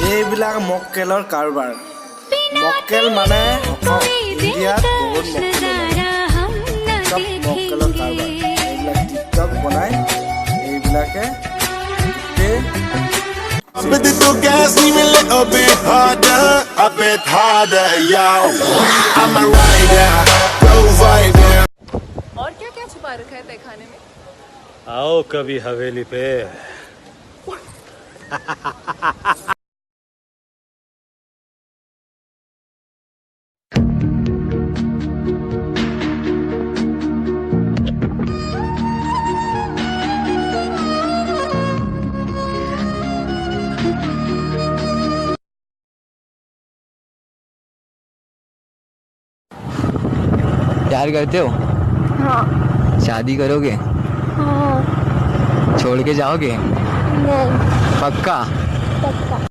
এইবিলাক মক্কেলৰ কাৰবাৰ। মক্কেল মানে ইণ্ডিয়াত বহুত মক্কেলৰ কাৰবাৰ। এইবিলাক টিকটক বনাই এইবিলাকে But the two gas need me a little bit harder, a bit harder, yo. I'm a rider, provider. और क्या क्या छुपा रखा है तय खाने में? आओ कभी हवेली पे। प्यार करते हो? हाँ। शादी करोगे? हाँ। छोड़ के जाओगे? नहीं। पक्का? पक्का।